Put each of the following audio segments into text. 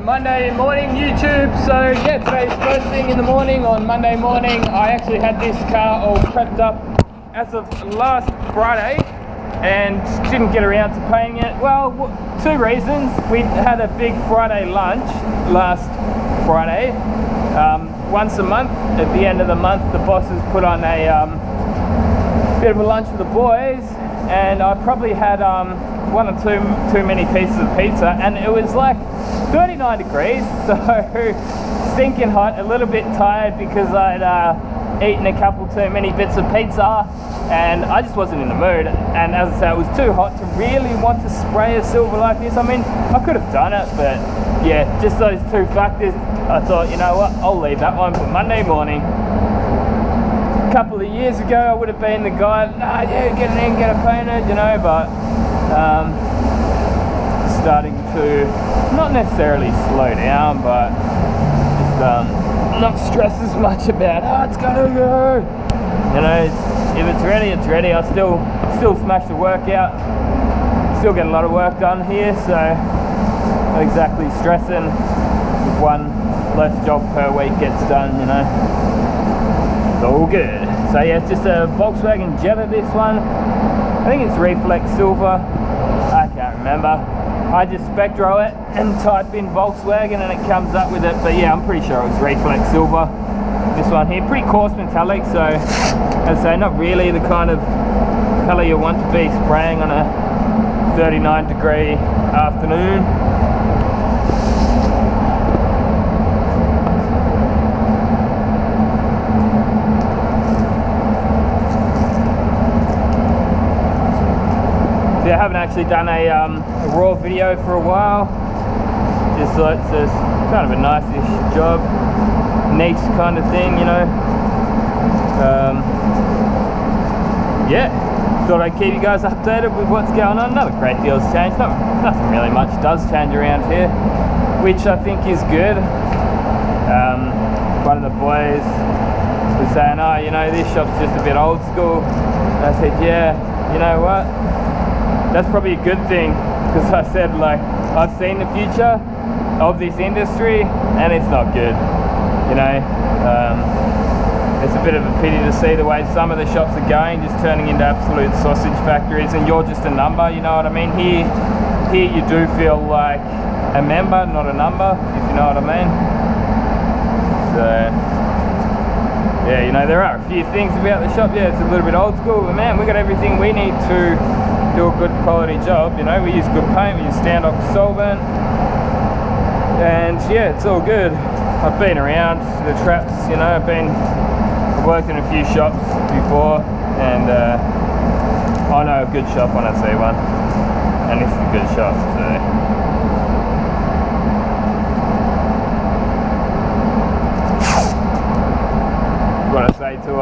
Monday morning YouTube. So yeah, today's first thing in the morning on Monday morning. I actually had this car all prepped up as of last Friday and didn't get around to painting it. Well, two reasons. We had a big Friday lunch last Friday. Once a month, at the end of the month, the bosses put on a bit of a lunch for the boys, and I probably had one or too many pieces of pizza, and it was like 39 degrees, so stinking hot, a little bit tired because I'd eaten a couple too many bits of pizza, and I just wasn't in the mood. And as I say, it was too hot to really want to spray a silver like this. I mean, I could have done it, but yeah, just those two factors, I thought, you know what, I'll leave that one for Monday morning. A couple of years ago, I would have been the guy, nah, yeah, get it in, get it painted, you know, but starting to not necessarily slow down, but just not stress as much about, oh, it's gotta go, you know. If it's ready, it's ready. I still smash the workout, still get a lot of work done here, so not exactly stressing if one less job per week gets done, you know. It's all good. So yeah, it's just a Volkswagen Jetta, this one. I think it's reflex silver, I can't remember. I just spectro it and type in Volkswagen and it comes up with it, but yeah, I'm pretty sure it was reflex silver. This one here, pretty coarse metallic, so as I say, not really the kind of colour you want to be spraying on a 39 degree afternoon. I haven't actually done a raw video for a while. Just thought it's kind of a nice-ish job, neat kind of thing, you know. Yeah, thought I'd keep you guys updated with what's going on. Not a great deal's changed. Nothing really much does change around here, which I think is good. One of the boys was saying, oh, you know, this shop's just a bit old school. And I said, yeah, you know what? That's probably a good thing, because I said, like, I've seen the future of this industry and it's not good, you know. It's a bit of a pity to see the way some of the shops are going, just turning into absolute sausage factories, and you're just a number, you know what I mean. Here you do feel like a member, not a number, if you know what I mean. So yeah, you know, there are a few things about the shop. Yeah, it's a little bit old school, but man, we got everything we need to do a good quality job, you know. We use good paint, we use stand-up solvent, and yeah, it's all good. I've been around the traps, you know. I've worked in a few shops before, and I know a good shop when I see one, and this is a good shop, so. What I say to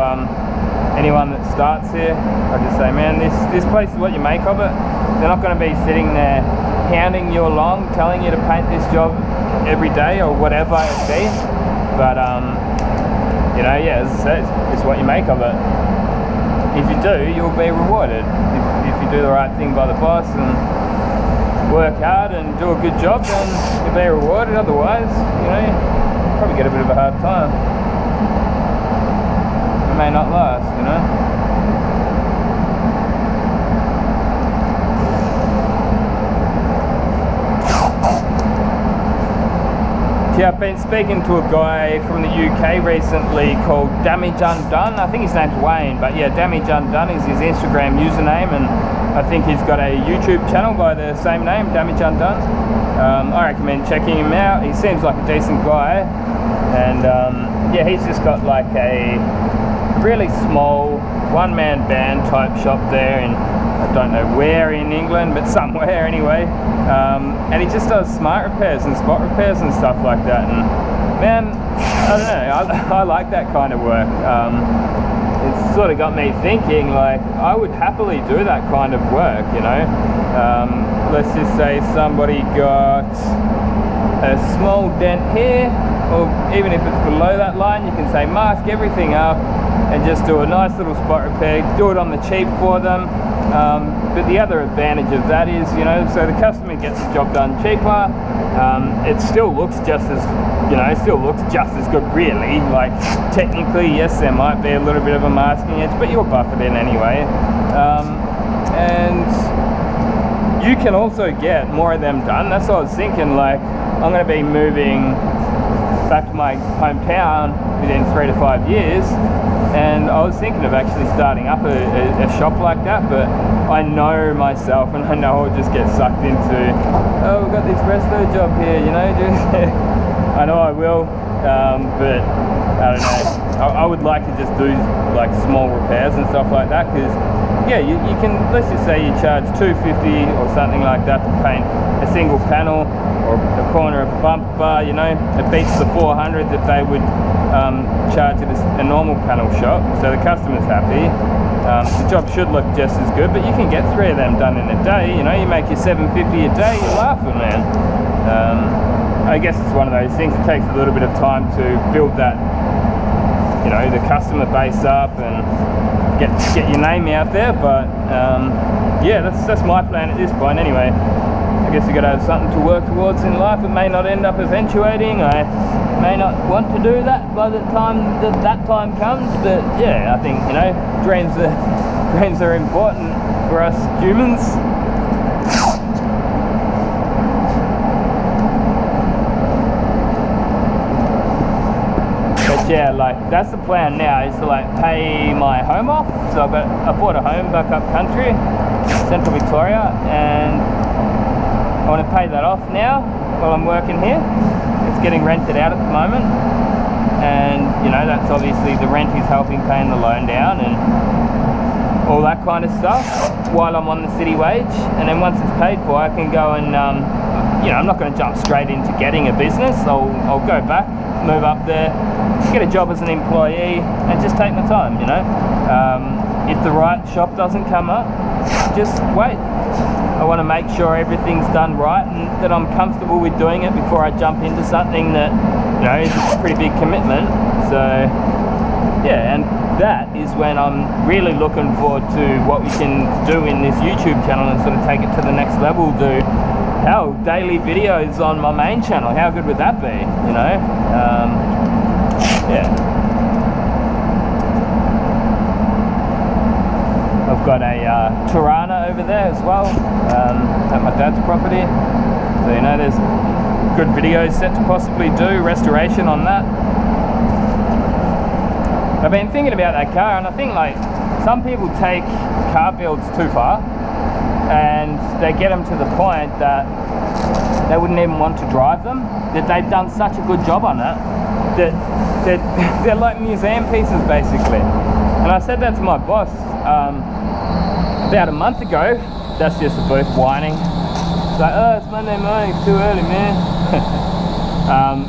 anyone that starts here, I just say, man, this place is what you make of it. They're not going to be sitting there hounding you along, telling you to paint this job every day or whatever it be. But you know, yeah, as I said, it's what you make of it. If you do, you'll be rewarded. If you do the right thing by the boss and work hard and do a good job, then you'll be rewarded. Otherwise, you know, you'll probably get a bit of a hard time. May not last, you know. Yeah, I've been speaking to a guy from the UK recently called Damage Undone. I think his name's Wayne, but yeah, Damage Undone is his Instagram username, and I think he's got a YouTube channel by the same name, Damage Undone. I recommend checking him out. He seems like a decent guy, and yeah, he's just got like a really small one-man band type shop there in, I don't know where in England, but somewhere anyway, and he just does smart repairs and spot repairs and stuff like that. And man, I don't know, I like that kind of work. It's sort of got me thinking, like, I would happily do that kind of work, you know. Let's just say somebody got a small dent here, or even if it's below that line, you can say mask everything up and just do a nice little spot repair, do it on the cheap for them, But the other advantage of that is, you know, so the customer gets the job done cheaper. It still looks just as, you know, it still looks just as good, really. Like, technically, yes, there might be a little bit of a masking edge, but you'll buff it in anyway. And you can also get more of them done. That's what I was thinking. Like, I'm going to be moving back to my hometown within 3 to 5 years, and I was thinking of actually starting up a shop like that, but I know myself, and I know I'll just get sucked into, oh, we've got this resto job here, you know, just I know I will, but I don't know, I would like to just do like small repairs and stuff like that, because yeah, you can, let's just say you charge $250 or something like that to paint a single panel or a corner of a bumper bar, you know, it beats the $400 that they would charge at a normal panel shop, so the customer's happy. The job should look just as good, but you can get 3 of them done in a day, you know, you make your $750 a day, you're laughing, man. I guess it's one of those things, it takes a little bit of time to build that, you know, the customer base up and get your name out there, but yeah, that's my plan at this point anyway. I guess you got to have something to work towards in life. It may not end up eventuating, I may not want to do that by the time that time comes, but yeah, I think, you know, dreams are important for us humans. Yeah, like that's the plan now, is to like pay my home off. So I bought a home back up country, Central Victoria, and I want to pay that off now while I'm working here. It's getting rented out at the moment, and you know, that's obviously the rent is helping paying the loan down and all that kind of stuff while I'm on the city wage. And then once it's paid for, I can go and you know, I'm not going to jump straight into getting a business. I'll go back, move up there, get a job as an employee, and just take my time, you know. If the right shop doesn't come up, just wait. I want to make sure everything's done right and that I'm comfortable with doing it before I jump into something that, you know, is a pretty big commitment. So yeah, and that is when I'm really looking forward to what we can do in this YouTube channel and sort of take it to the next level. Do daily videos on my main channel. How good would that be, you know? Yeah. I've got a Tirana over there as well, at my dad's property. So, you know, there's good videos set to possibly do restoration on that. I've been thinking about that car, and I think like some people take car builds too far, and they get them to the point that they wouldn't even want to drive them, that they've done such a good job on it that they're like museum pieces basically. And I said that to my boss about a month ago. That's just the booth whining. It's like, oh, it's Monday morning, it's too early, man.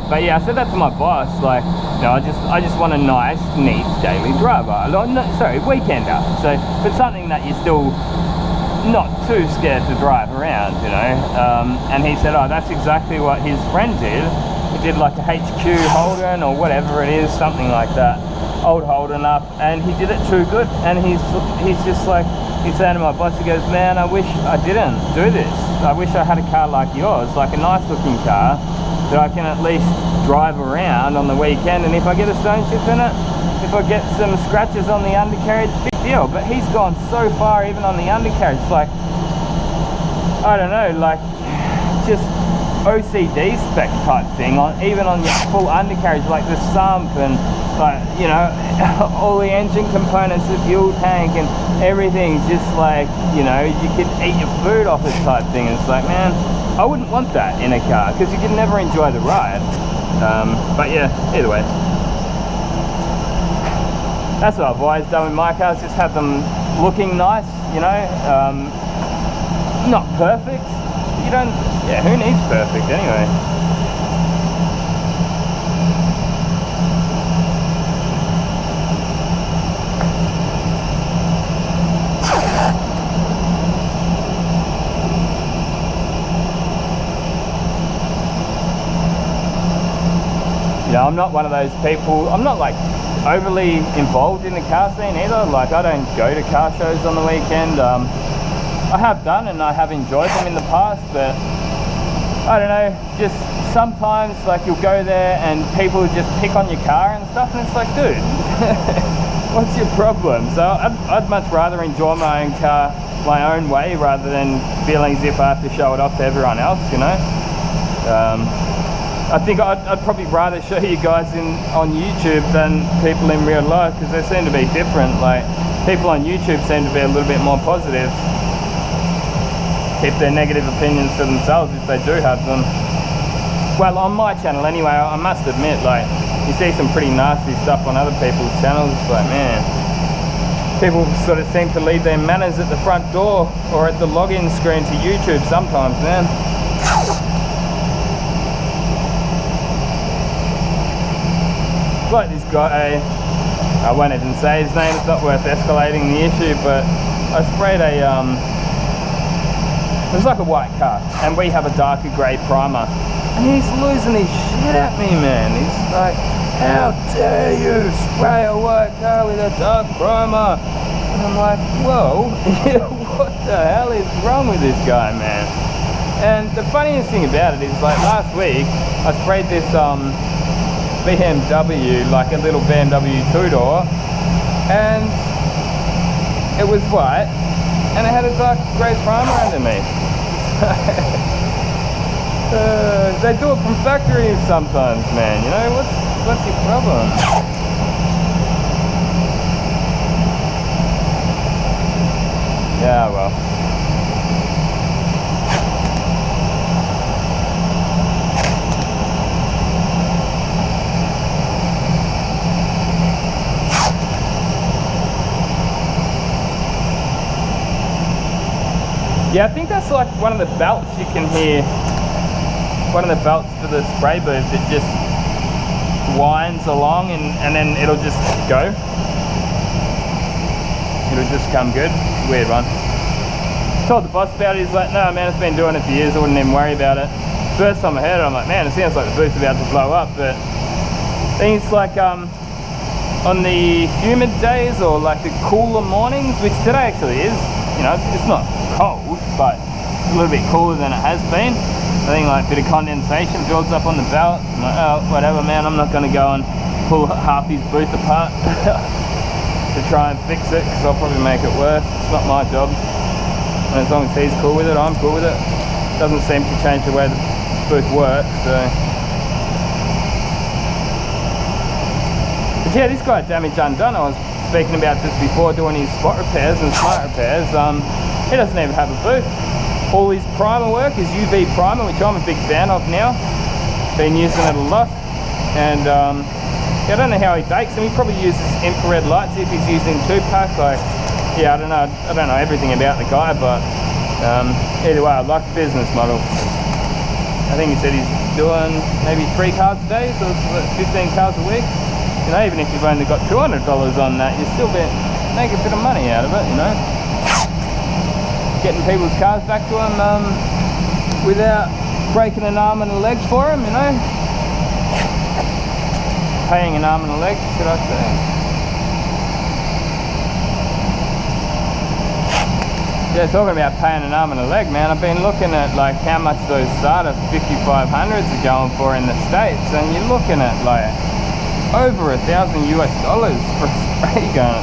But yeah, I said that to my boss, like, you know, I just want a nice, neat daily driver. Sorry, weekender. So, but something that you're still not too scared to drive around, you know. And he said, oh, that's exactly what his friend did. He did like a HQ Holden or whatever it is, something like that, old Holden up, and he did it too good. And he's just like, he's saying to my boss, he goes, man, I wish I didn't do this. I wish I had a car like yours, like a nice looking car that I can at least drive around on the weekend, and if I get a stone chip in it, if I get some scratches on the undercarriage, big deal. But he's gone so far even on the undercarriage, like, I don't know, like just OCD spec type thing, even on your full undercarriage, like the sump and like, you know, all the engine components, the fuel tank and everything's just like, you know, you could eat your food off it type thing. It's like, man, I wouldn't want that in a car because you can never enjoy the ride. But yeah, either way, that's what I've always done with my cars, just have them looking nice, you know, not perfect. You don't, yeah, who needs perfect anyway? Yeah, I'm not one of those people, I'm not like overly involved in the car scene either. Like, I don't go to car shows on the weekend. I have done and I have enjoyed them in the past, but I don't know, just sometimes like you'll go there and people just pick on your car and stuff, and it's like, dude, what's your problem? So I'd much rather enjoy my own car my own way rather than feeling as if I have to show it off to everyone else, you know. I think I'd probably rather show you guys on YouTube than people in real life, because they seem to be different. Like, people on YouTube seem to be a little bit more positive, keep their negative opinions to themselves if they do have them. Well, on my channel anyway, I must admit, like, you see some pretty nasty stuff on other people's channels. It's like, man, people sort of seem to leave their manners at the front door or at the login screen to YouTube sometimes, man. Like this guy, I won't even say his name, it's not worth escalating the issue, but I sprayed a, it was like a white car, and we have a darker grey primer, and he's losing his shit at me, man. He's like, how dare you spray a white car with a dark primer? And I'm like, whoa, what the hell is wrong with this guy, man? And the funniest thing about it is, like, last week I sprayed this BMW, like a little BMW two-door, and it was white and it had a dark grey primer underneath. They do it from factories sometimes, man, you know. What's your problem? Yeah, well, yeah, I think that's like one of the belts you can hear. One of the belts for the spray booth, it just winds along and then it'll just go. It'll just come good. Weird one. Told the boss about it, he's like, no man, it's been doing it for years, I wouldn't even worry about it. First time I heard it, I'm like, man, it sounds like the booth's about to blow up, but then it's like, on the humid days or like the cooler mornings, which today actually is, you know, it's not cold, but a little bit cooler than it has been. I think like a bit of condensation builds up on the belt. I'm like, oh, whatever man, I'm not going to go and pull half his booth apart to try and fix it, because I'll probably make it worse. It's not my job. And as long as he's cool with it, I'm cool with it. Doesn't seem to change the way the booth works, so. But yeah, this guy Damage Undone, I was speaking about this before, doing his spot repairs and smart repairs. He doesn't even have a booth. All his primer work is UV primer, which I'm a big fan of now. Been using it a lot, and yeah, I don't know how he bakes them. He probably uses infrared lights if he's using 2-pack. Like, yeah, I don't know everything about the guy, but either way, I like the business model. I think he said he's doing maybe 3 cars a day, so it's 15 cars a week. You know, even if you've only got $200 on that, you still make a bit of money out of it, you know. Getting people's cars back to them without breaking an arm and a leg for them, you know. Paying an arm and a leg, should I say. Yeah, talking about paying an arm and a leg, man, I've been looking at like how much those Starter 5500s are going for in the States, and you're looking at like over $1,000 US for a spray gun.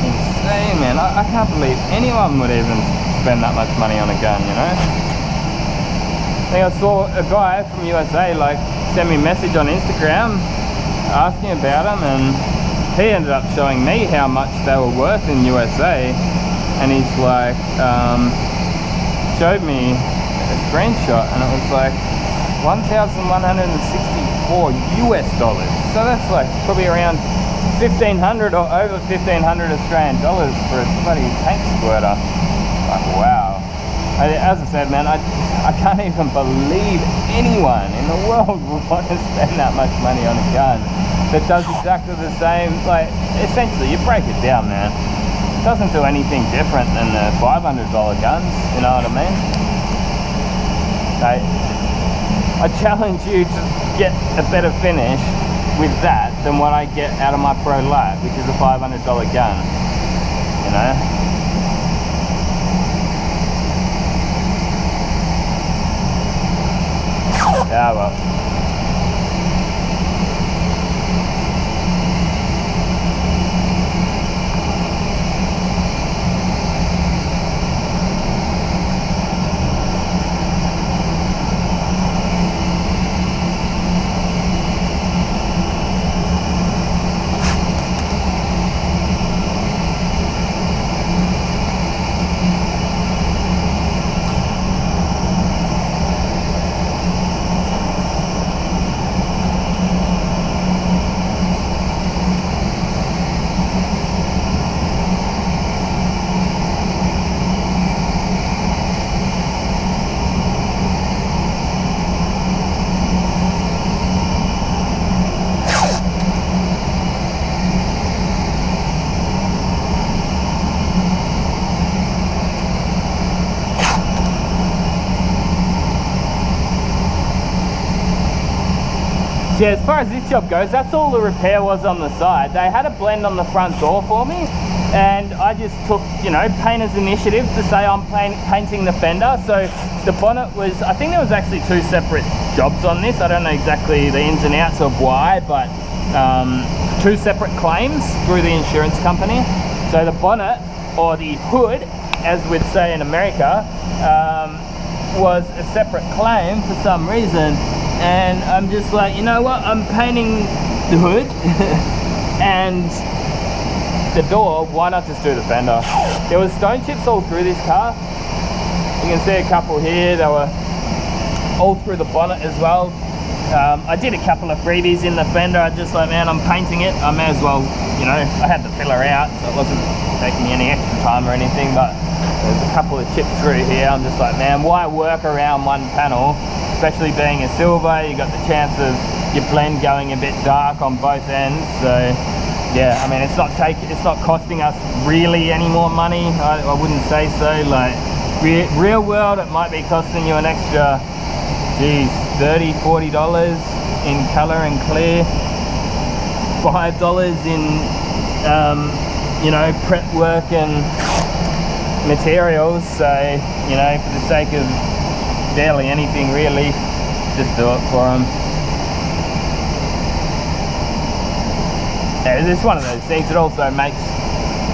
Insane, man. I can't believe anyone would even spend that much money on a gun, you know. I think I saw a guy from USA like send me a message on Instagram asking about them, and he ended up showing me how much they were worth in USA, and he's like showed me a screenshot, and it was like $1,164 US. So that's like probably around 1,500 or over 1,500 Australian dollars for a bloody tank squirter. Like, wow. As I said, man, I can't even believe anyone in the world would want to spend that much money on a gun that does exactly the same. Like, essentially, you break it down, man, it doesn't do anything different than the $500 guns, you know what I mean? I challenge you to get a better finish with that than what I get out of my Pro Light, which is a $500 gun, you know? Ah, well. Yeah, as far as this job goes, that's all the repair was on the side. They had a blend on the front door for me, and I just took, you know, painter's initiative to say I'm painting the fender. So the bonnet was, I think there was actually 2 separate jobs on this. I don't know exactly the ins and outs of why, but 2 separate claims through the insurance company. So the bonnet, or the hood, as we'd say in America, was a separate claim for some reason. And I'm just like, you know what, I'm painting the hood and the door, why not just do the fender? There was stone chips all through this car. You can see a couple here, they were all through the bonnet as well. I did a couple of freebies in the fender. I just like, man, I'm painting it, I may as well, you know, I had the filler out, so it wasn't taking me any extra time or anything, but there's a couple of chips through here. I'm just like, man, why work around one panel? Especially being a silver, you got the chance of your blend going a bit dark on both ends. So yeah, I mean, it's not costing us really any more money. I wouldn't say so. Like real world, it might be costing you an extra, geez, $30, $40 in color and clear, $5 in you know, prep work and materials. So, you know, for the sake of barely anything really, just do it for them. Yeah, it's one of those things. It also makes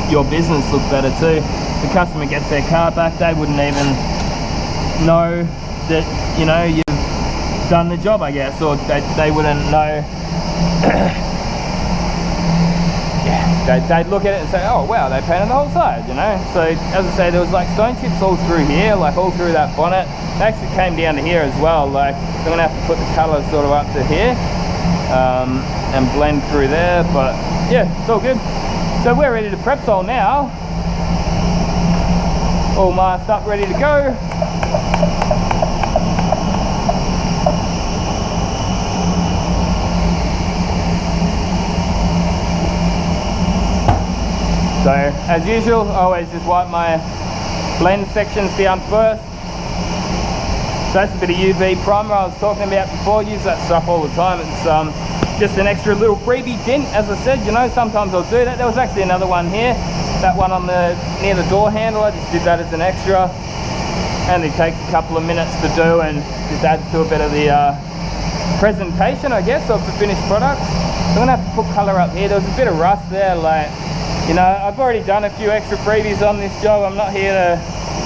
your business look better too. The customer gets their car back, they wouldn't even know that, you know, you've done the job, I guess, or they wouldn't know. Yeah, they'd look at it and say, oh wow, they painted the whole side, you know. So as I say, there was like stone chips all through here, like all through that bonnet. They actually came down to here as well. Like I'm gonna have to put the colour sort of up to here and blend through there, but yeah, it's all good. So we're ready to prep sole now. All masked up, ready to go. So as usual, I always just wipe my blend sections down first. So that's a bit of UV primer I was talking about before. Use that stuff all the time. It's just an extra little freebie tint, as I said. You know, sometimes I'll do that. There was actually another one here, that one on the near the door handle. I just did that as an extra, and it takes a couple of minutes to do, and just adds to a bit of the presentation, I guess, of the finished product. So I'm gonna have to put color up here. There was a bit of rust there, like, you know, I've already done a few extra freebies on this job. I'm not here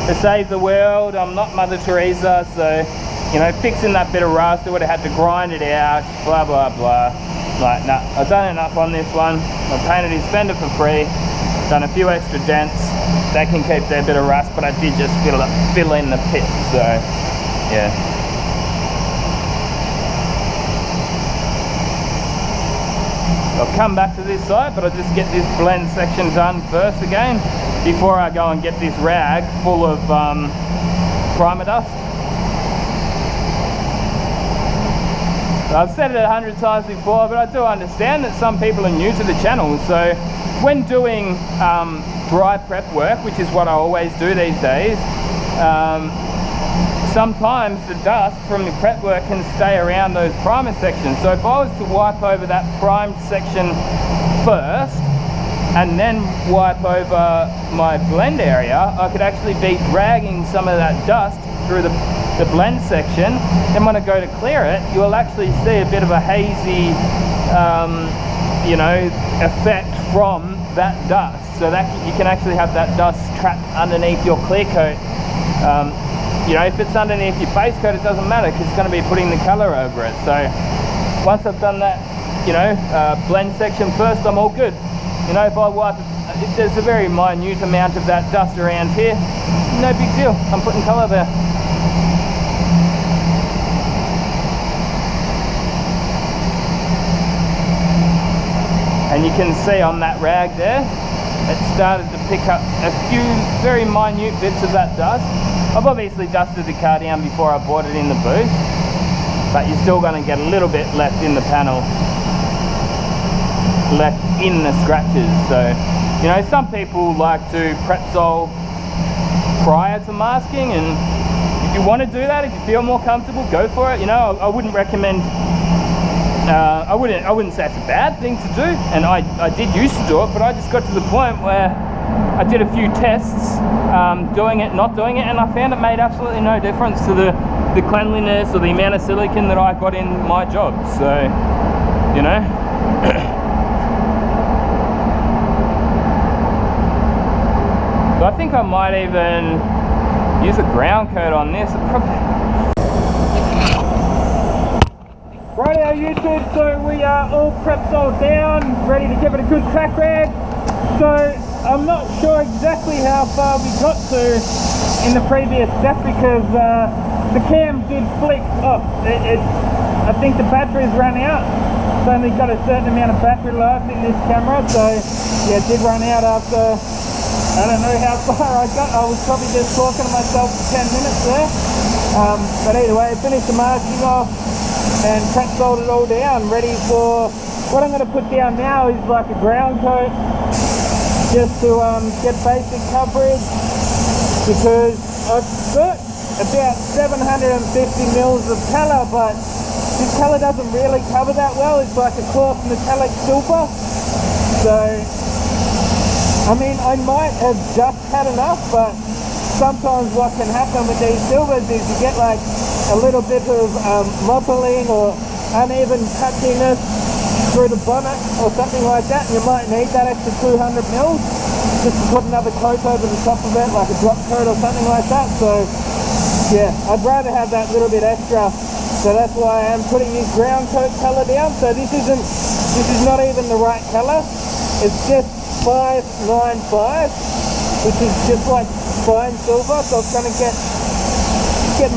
to save the world. I'm not Mother Teresa, so, you know, fixing that bit of rust, I would have had to grind it out, blah, blah, blah. Like, nah, I've done enough on this one. I painted his fender for free, done a few extra dents. They can keep their bit of rust, but I did just fill in the pit, so, yeah. I'll come back to this side, but I'll just get this blend section done first again before I go and get this rag full of primer dust. I've said it 100 times before, but I do understand that some people are new to the channel. So when doing dry prep work, which is what I always do these days, sometimes the dust from the prep work can stay around those primer sections. So if I was to wipe over that primed section first and then wipe over my blend area, I could actually be dragging some of that dust through the the blend section, then when I go to clear it, you will actually see a bit of a hazy, you know, effect from that dust. So that you can actually have that dust trapped underneath your clear coat. You know, if it's underneath your base coat, it doesn't matter because it's going to be putting the color over it. So once I've done that, you know, blend section first, I'm all good. You know, if I wipe it, if there's a very minute amount of that dust around here, no big deal, I'm putting color there. And you can see on that rag there, it started to pick up a few very minute bits of that dust. I've obviously dusted the car down before I bought it in the booth, but you're still going to get a little bit left in the panel, left in the scratches. So, you know, some people like to prep sole prior to masking, and if you want to do that, if you feel more comfortable, go for it. You know, I wouldn't recommend, I wouldn't say it's a bad thing to do, and I did used to do it, but I just got to the point where I did a few tests, doing it, not doing it, and I found it made absolutely no difference to the cleanliness or the amount of silicone that I got in my job. So, you know. So I think I might even use a ground coat on this. Rightio YouTube, so we are all prepped all down, ready to give it a good crack rag. So I'm not sure exactly how far we got to in the previous step because the cam did flick off. I think the battery's run out. It's only got a certain amount of battery life in this camera, so yeah, it did run out after, I don't know how far I got. I was probably just talking to myself for 10 minutes there. But either way, I finished the masking off and prep soled it all down, ready for what I'm going to put down now is like a ground coat, just to get basic coverage, because I've got about 750 mils of colour, but this colour doesn't really cover that well. It's like a cloth metallic silver. So, I mean, I might have just had enough, but sometimes what can happen with these silvers is you get like a little bit of mottling or uneven touchiness through the bonnet or something like that, and you might need that extra 200 mils just to put another coat over the top of it, like a drop coat or something like that. So yeah, I'd rather have that little bit extra, so that's why I am putting this ground coat colour down. So this is not even the right colour, it's just 595, which is just like fine silver. So it's going to get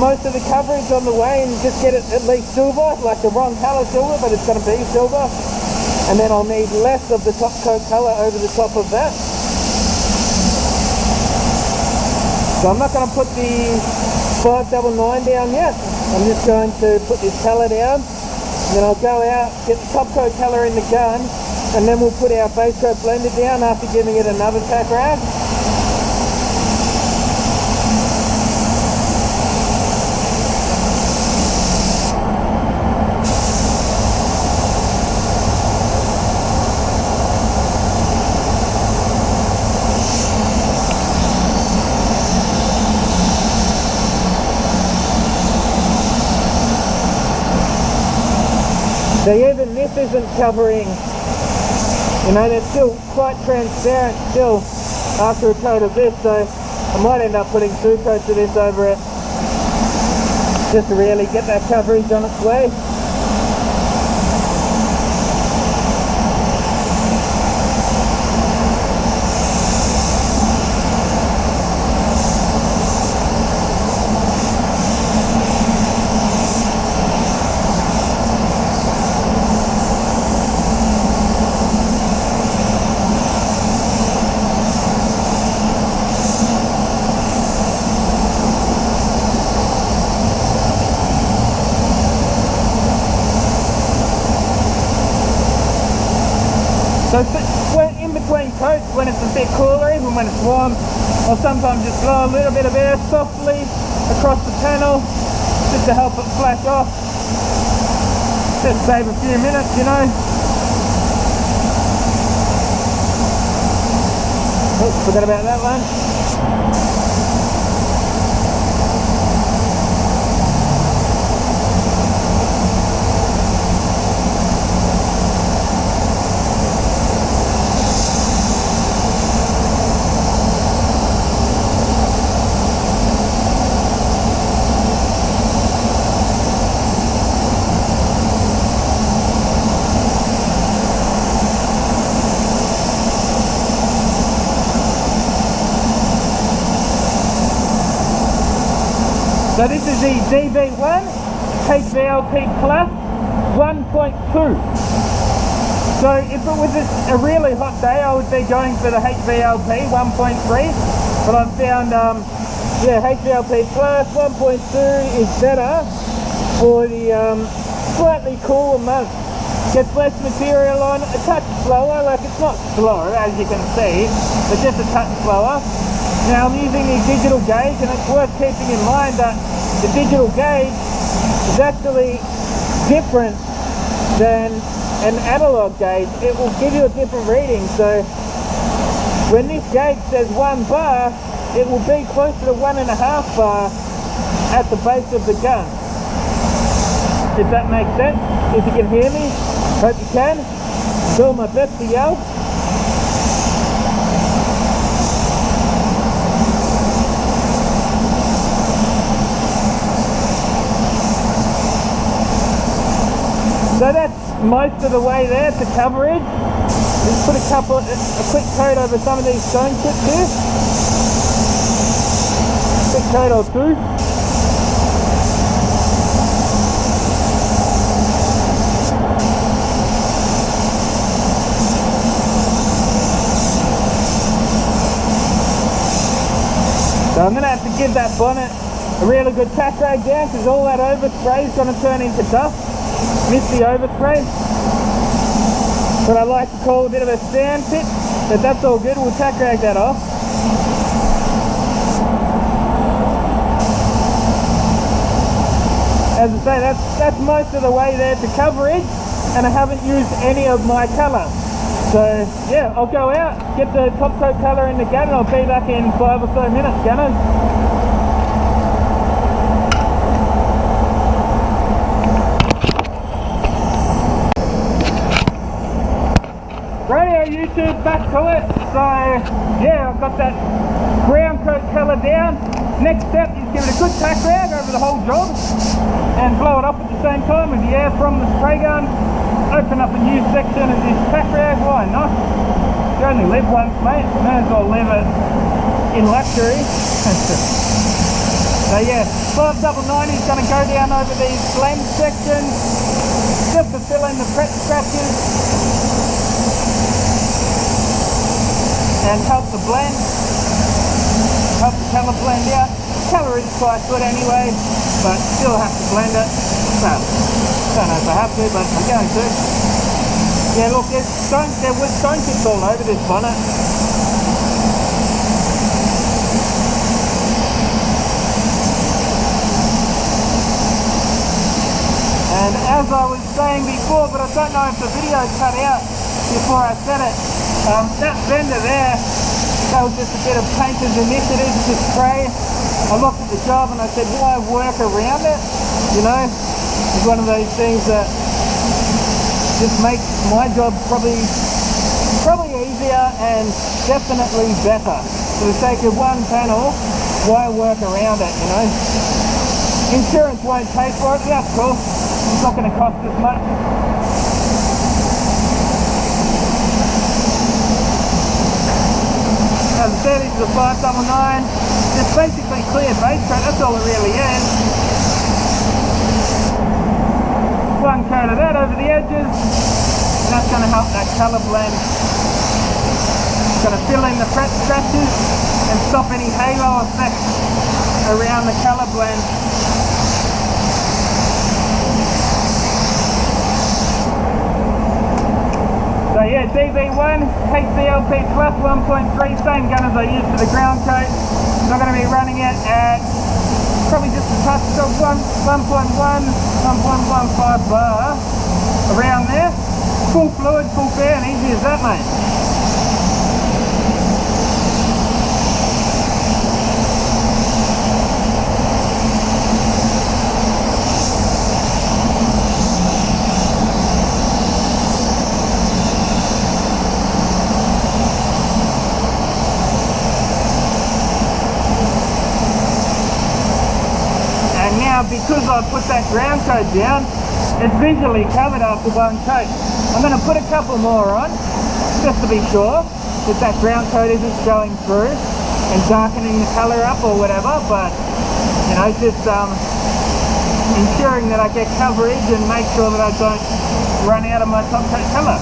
most of the coverage on the way and just get it at least silver, like the wrong colour silver, but it's going to be silver. And then I'll need less of the top coat colour over the top of that. So I'm not going to put the 599 down yet. I'm just going to put this colour down, and then I'll go out, get the top coat colour in the gun, and then we'll put our base coat blender down after giving it another tack rag. So even this isn't covering, you know, they're still quite transparent still after a coat of this, so I might end up putting 2 coats of this over it just to really get that coverage on its way. So in between coats, when it's a bit cooler, even when it's warm, I'll sometimes just blow a little bit of air softly across the panel just to help it flash off. Just save a few minutes, you know. Oops, forgot about that one. So this is the DB1 HVLP Plus 1.2. So if it was a really hot day, I would be going for the HVLP 1.3, but I've found yeah, HVLP Plus 1.2 is better for the slightly cooler months. Gets less material on, a touch slower, like it's not slow as you can see, but just a touch slower. Now I'm using the digital gauge, and it's worth keeping in mind that the digital gauge is actually different than an analog gauge. It will give you a different reading, so when this gauge says 1 bar, it will be closer to 1.5 bar at the base of the gun. If that makes sense, if you can hear me, hope you can. Do my best to yell. So that's most of the way there to coverage. Just put a quick coat over some of these stone chips here. Quick coat or two. So I'm going to have to give that bonnet a really good tack rag down, because all that overspray is going to turn into dust. Miss the overspray. What I like to call a bit of a sand pit, but that's all good. We'll tack rag that off. As I say, that's most of the way there to coverage, and I haven't used any of my colour. So yeah, I'll go out, get the top coat colour in the gun, and I'll be back in 5 or so minutes, gunners. Radio YouTube, back to it. So yeah, I've got that ground coat colour down. Next step is give it a good tack rag over the whole job and blow it up at the same time with the air from the spray gun. Open up a new section of this tack rag, why not? You only live once, mate, may as well live it in luxury. So yeah, 599 is going to go down over these blend sections just to fill in the prep scratches and help the blend, help the colour blend out. Colour is quite good anyway, but still have to blend it. Well, don't know if I have to, but I'm going to. Yeah, look, there was stone chips all over this bonnet. And as I was saying before, but I don't know if the video cut out before I said it, that fender there, that was just a bit of painter's initiative to spray. I looked at the job and I said, why work around it? You know, it's one of those things that just makes my job probably easier and definitely better. For the sake of one panel, why work around it, you know? Insurance won't pay for it, that's cool. It's not going to cost as much. As I said, this is a 599. It's basically clear base coat, that's all it really is. One coat of that over the edges, and that's going to help that colour blend. It's going to fill in the prep scratches and stop any halo effect around the colour blend. So yeah, DB1 HVLP Plus 1.3, same gun as I used for the ground coat. I'm going to be running it at probably just a touch of 1.1, 1.15 bar, around there. Full fluid, full fair, and easy as that, mate. Because I put that ground coat down, it's visually covered after one coat. I'm going to put a couple more on, just to be sure that that ground coat isn't going through and darkening the colour up or whatever, but You know, just ensuring that I get coverage and make sure that I don't run out of my top coat colour.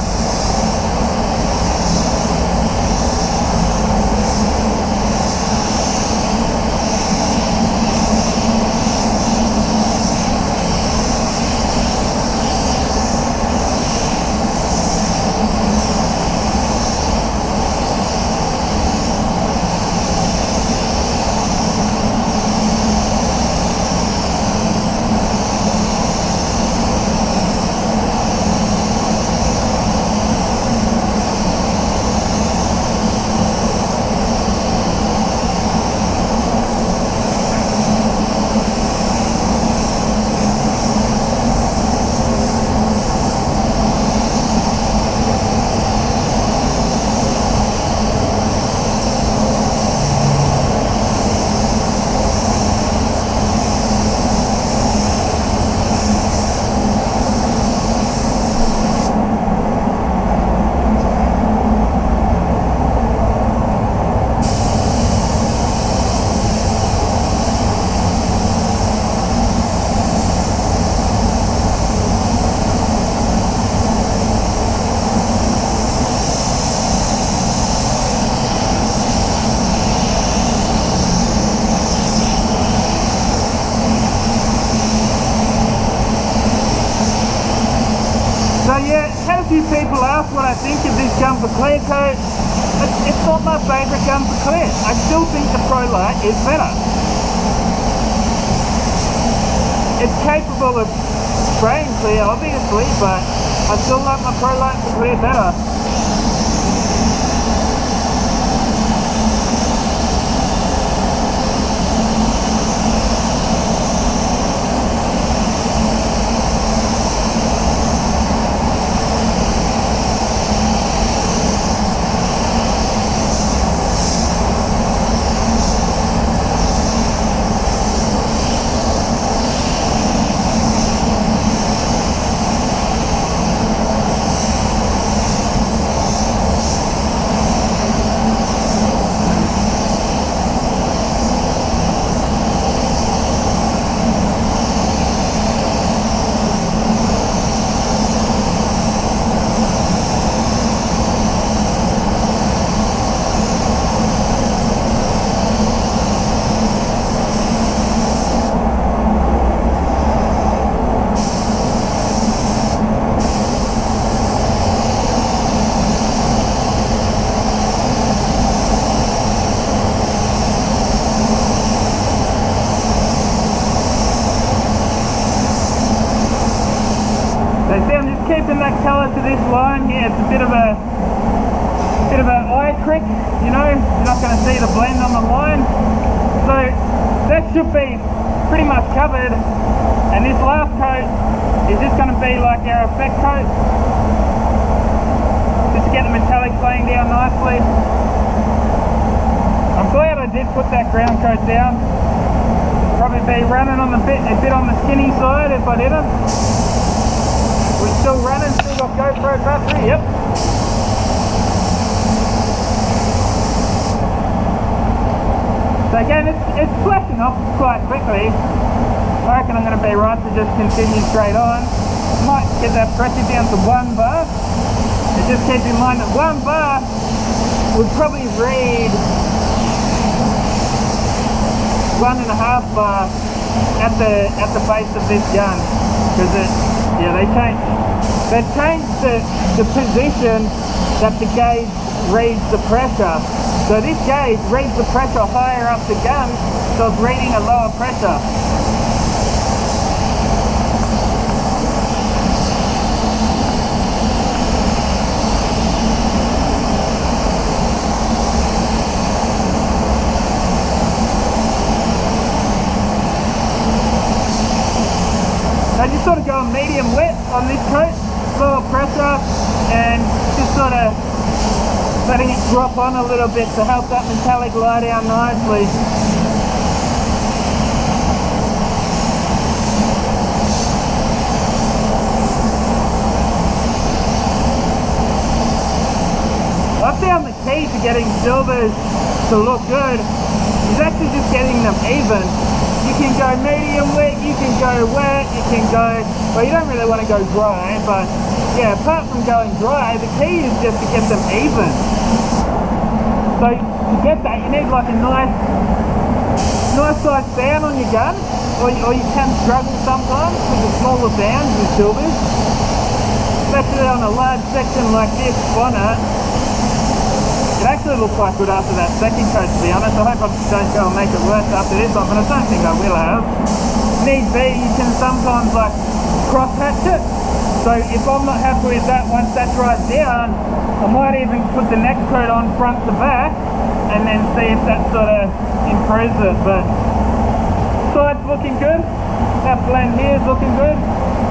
So yeah, had a few people ask what I think of this Gunman clear coat. It's not my favourite Gunman clear. I still think the Pro Light is better. It's capable of spraying clear, obviously, but I still like my Pro Light to clear better. Keeping that colour to this line here, it's a bit of an eye trick, you know, you're not going to see the blend on the line. So that should be pretty much covered, and this last coat is just going to be like our effect coat, just to get the metallics laying down nicely. I'm glad I did put that ground coat down. Probably be running on a bit on the skinny side if I didn't. We're still running, still got GoPro battery, yep. So again, it's flashing off quite quickly. I reckon I'm going to be right to just continue straight on. Might get that pressure down to 1 bar. And just keep in mind that 1 bar would probably read 1.5 bar at the base of this gun, because they changed the position that the gauge reads the pressure. So this gauge reads the pressure higher up the gun, so it's reading a lower pressure. I just sort of go medium wet on this coat, lower pressure, and just sort of letting it drop on a little bit to help that metallic lie down nicely. I found the key to getting silvers to look good is actually just getting them even. You can go medium wet, you can go wet, you can go, well, you don't really want to go dry, but yeah, apart from going dry, the key is just to get them even. So to get that, you need like a nice size fan on your gun, or you can struggle sometimes with the smaller fans with silvers, especially on a large section like this on it. It actually looks quite good after that second coat, to be honest. I hope I don't go and make it worse after this one, but I don't think I will have. Need be, you can sometimes like cross hatch it. So if I'm not happy with that, once that dries down, I might even put the next coat on front to back and then see if that sort of improves it. But side's looking good. That blend here is looking good.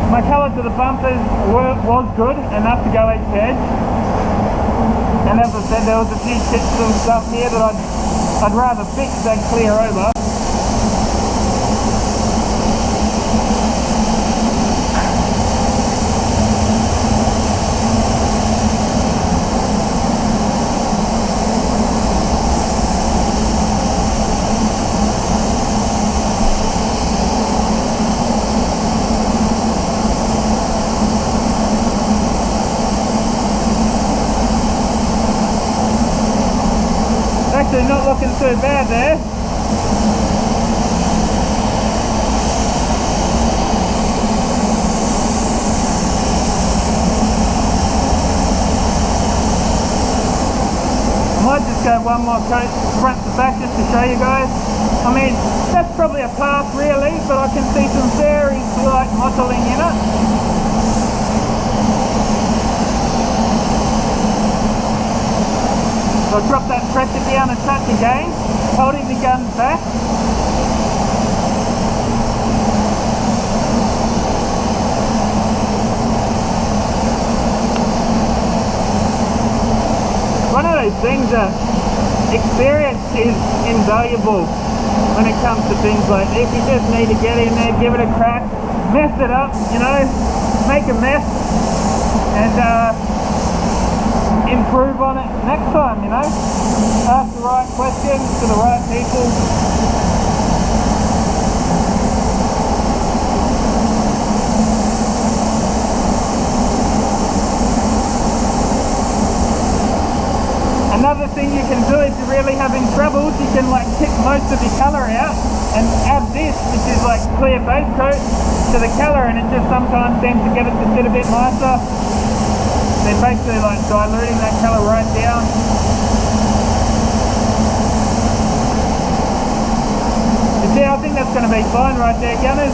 My colour to the bumpers was good, enough to go edge to edge. And as I said, there was a few chips and stuff here that I'd rather fix than clear over. Actually not looking too bad there. I might just go one more coat front to back just to show you guys. I mean, that's probably a pass really, but I can see some very slight mottling in it. So I'll drop that pressure down a touch again, holding the gun back. One of those things that experience is invaluable when it comes to things like this. You just need to get in there, give it a crack, mess it up, you know, make a mess, and improve on it next time, you know. Ask the right questions to the right people. Another thing you can do if you're really having troubles, you can like tip most of your colour out and add this, which is like clear base coat, to the colour, and it just sometimes seems to get it to sit a bit nicer. They're basically like diluting that colour right down. But yeah, I think that's going to be fine right there, gunners.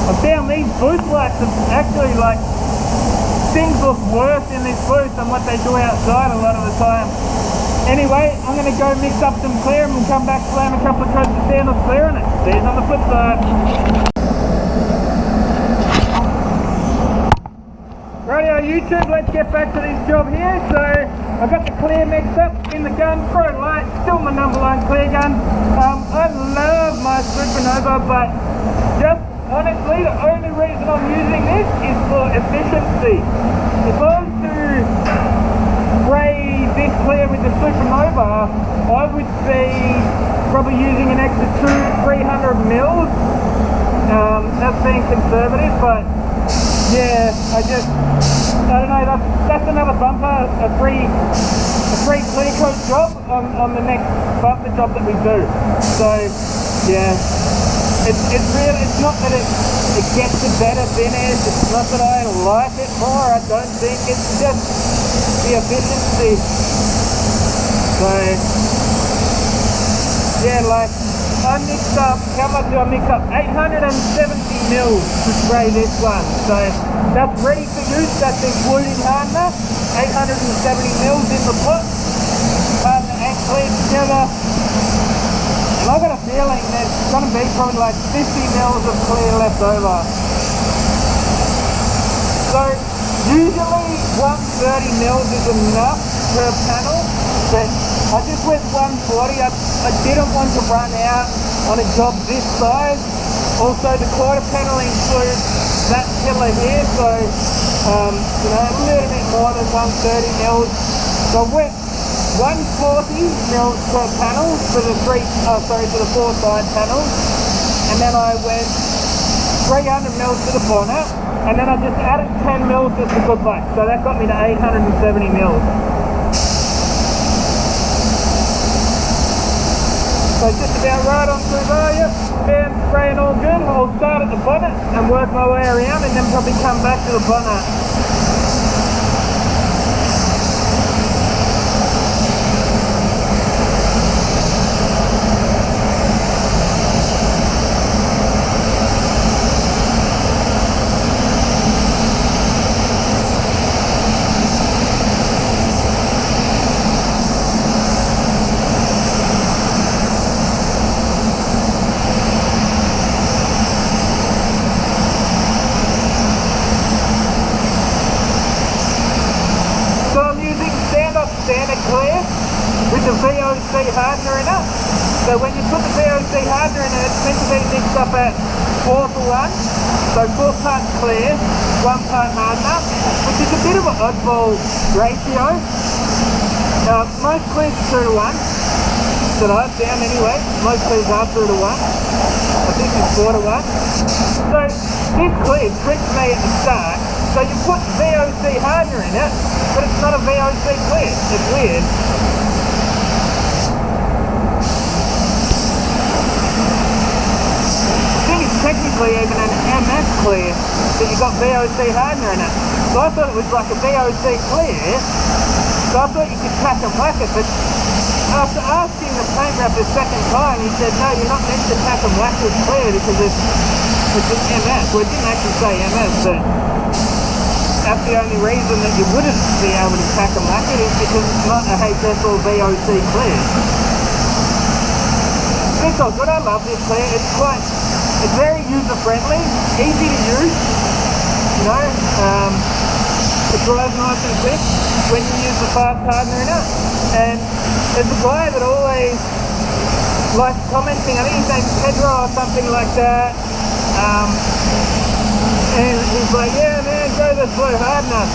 I found these boost lights have actually like, things look worse in this booth than what they do outside a lot of the time. Anyway, I'm going to go mix up some clear and we'll come back, slam a couple of coats of sand or clear on it. See you on the flip side. Rightio YouTube, let's get back to this job here. So I've got the clear mixed up in the gun, pro light, still my number one clear gun. I love my Supernova, but just honestly the only reason I'm using this is for efficiency. If I was to spray this clear with the Supernova, I would be probably using an extra 200-300 mils. That's being conservative, but yeah, I don't know, that's another bumper, a free clear coat job on the next bumper job that we do. So yeah, it's not that it gets a better finish, it's not that I like it more, I don't think, it's just the efficiency. So yeah, like I mixed up, how much do I mix up? 870 mils to spray this one. So that's ready for use, that's including hardener. 870 mils in the pot. Hardener and clear together. And I've got a feeling there's going to be probably like 50 mils of clear left over. So usually 130 mils is enough per panel, but I just went 140. I didn't want to run out on a job this size. Also the quarter panel includes that pillar here, so you know, a little bit more than 130 mils. So I went 140 mils per panel for the for the 4 side panels, and then I went 300 mils to the bonnet, and then I just added 10 mils just for good luck, so that got me to 870 mils. So just about right on through there, yep, bam, spraying all good. I'll start at the bonnet and work my way around, and then probably come back to the bonnet. Standard clear with the VOC hardener in it. So when you put the VOC hardener in it, it's meant to be mixed up at 4 to 1. So 4 parts clear, 1 part hardener, which is a bit of an oddball ratio. Most clears are 2 to 1 that I've found anyway. Most clears are 2 to 1. I think it's 4 to 1. So this clear tricked me at the start. So you put VOC hardener in it, but it's not a VOC clear. It's weird. I think it's technically even an MS clear, but you got VOC hardener in it. So I thought it was like a VOC clear, so I thought you could tack and whack it, but after asking the paint rep the second time, he said, no, you're not meant to tack and whack this clear because it's an MS. Well, it didn't actually say MS, but that's the only reason that you wouldn't be able to tack and whack it is because it's not a HS or VOC clear. It's all good, I love this clear. It's very user friendly, easy to use, you know, it dries nice and quick when you use the fast hardener in it. And there's a guy that always likes commenting, I think his name's Pedro or something like that. And he's like, yeah man, go the slow hardener,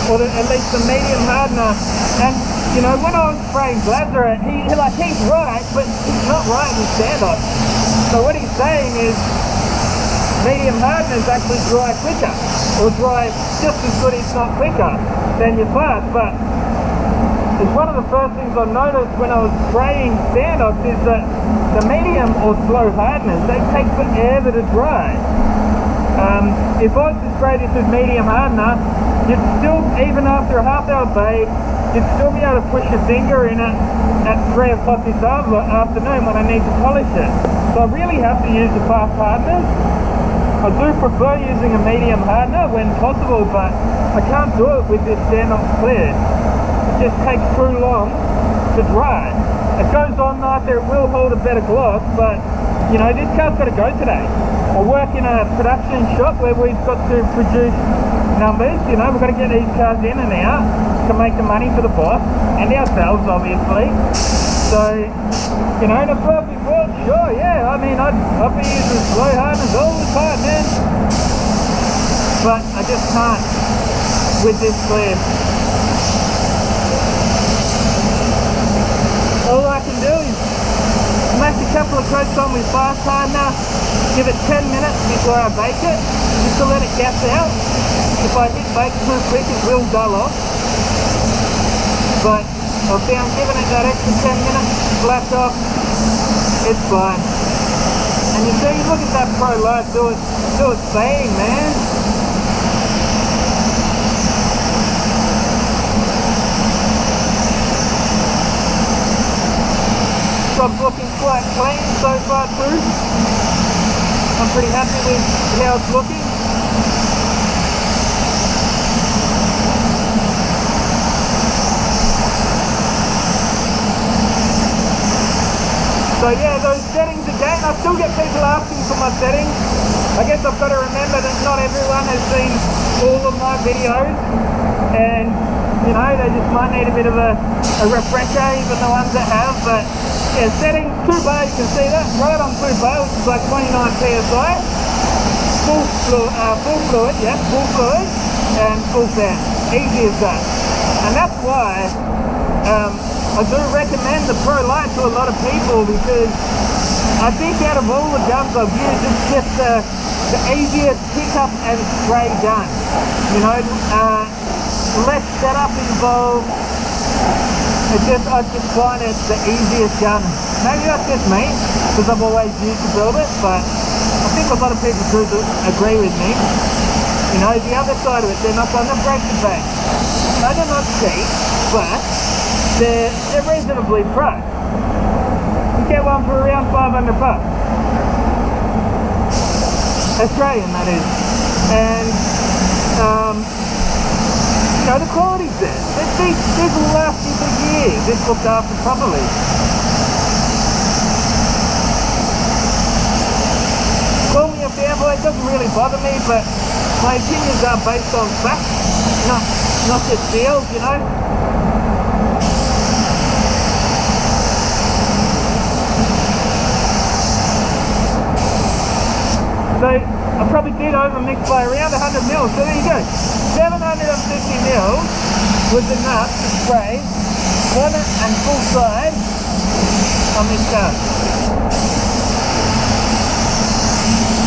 or at least the medium hardener. And you know, when I was spraying Blazer, he's right, but he's not right in stand-up. So what he's saying is, medium hardeners actually dry quicker, or dry just as good if not quicker than your fast. But it's one of the first things I noticed when I was spraying stand-ups is that the medium or slow hardeners, they take forever to dry. If I was to spray this with medium hardener, you'd still, even after a half-hour bathe, you'd still be able to push your finger in it at 3 o'clock this afternoon when I need to polish it. So I really have to use the fast hardeners. I do prefer using a medium hardener when possible, but I can't do it with this stand-up clear. It just takes too long to dry. It goes on nicer, it will hold a better gloss, but you know, this car's got to go today. I work in a production shop where we've got to produce numbers, you know, we've got to get these cars in and out to make the money for the boss, and ourselves obviously. So, you know, in a perfect world, sure, yeah, I mean, I'd be using slow hardeners all the time, man. But I just can't with this clear. All I can do is make a couple of coats on with fast hardener, give it 10 minutes before I bake it, just to let it gas out. If I hit bake too quick, it will dull off. But I found giving it that extra 10 minutes, flat off, it's fine. And you see, look at that Pro Light do its thing, man. Job's looking quite clean so far too. I'm pretty happy with how it's looking. So yeah, those settings again, I still get people asking for my settings. I guess I've got to remember that not everyone has seen all of my videos, and you know, they just might need a bit of a refresher, even the ones that have. But yeah, setting 2 bar, you can see that, right on 2 bar, which is like 29 PSI. Full fluid, yeah, full fluid, and full fan. Easy as that. And that's why I do recommend the Pro Light to a lot of people because I think out of all the guns I've used, it's just the easiest pickup and spray gun. You know, less setup involved. I just find it the easiest gun. Maybe that's just me, because I've always used to build it, but I think a lot of people do agree with me. You know, the other side of it, they're not going to break the bank. No, they're not cheap, but they're reasonably priced. You get one for around $500. Australian, that is. And, you know, the quality's there. These will last you for years if looked after properly. Call me a fanboy, it doesn't really bother me, but my opinions are based on facts, not just feels, you know. So I probably did overmix by around 100 mils, so there you go. 750 mils was enough to spray corner and full side on this car.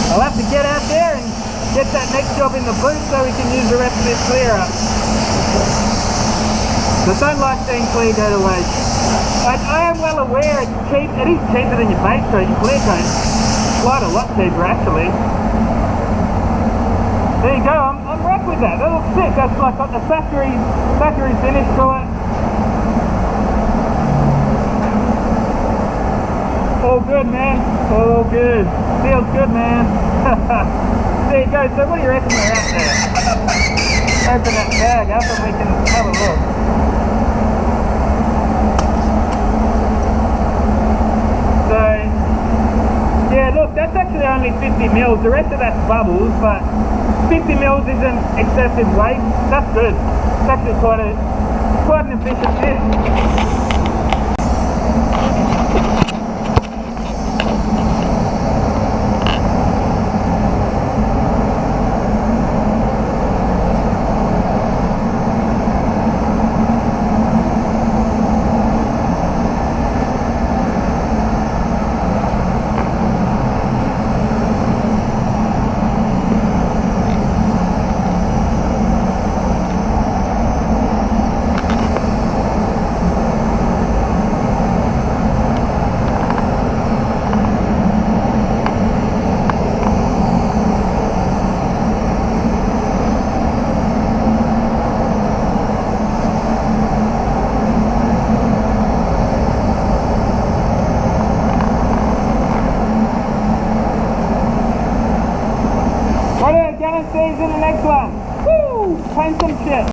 I'll have to get out there and get that next job in the boot so we can use the rest of this clear up. So don't like seeing clear go to waste. I am well aware it's cheap. It is cheaper than your base coat, your clear coat. Quite a lot cheaper actually. There you go, I'm wrapped with that. That looks sick. That's like got the factory finish to it. All good, man. All good. Feels good, man. There you go. So what do you reckon we're out there? Open that bag up and we can have a look. So, yeah, look, that's actually only 50 mils. The rest of that's bubbles, but 50 mils isn't excessive weight. That's good. It's actually quite an efficient disc. See you in the next one. Woo! Paint some shit.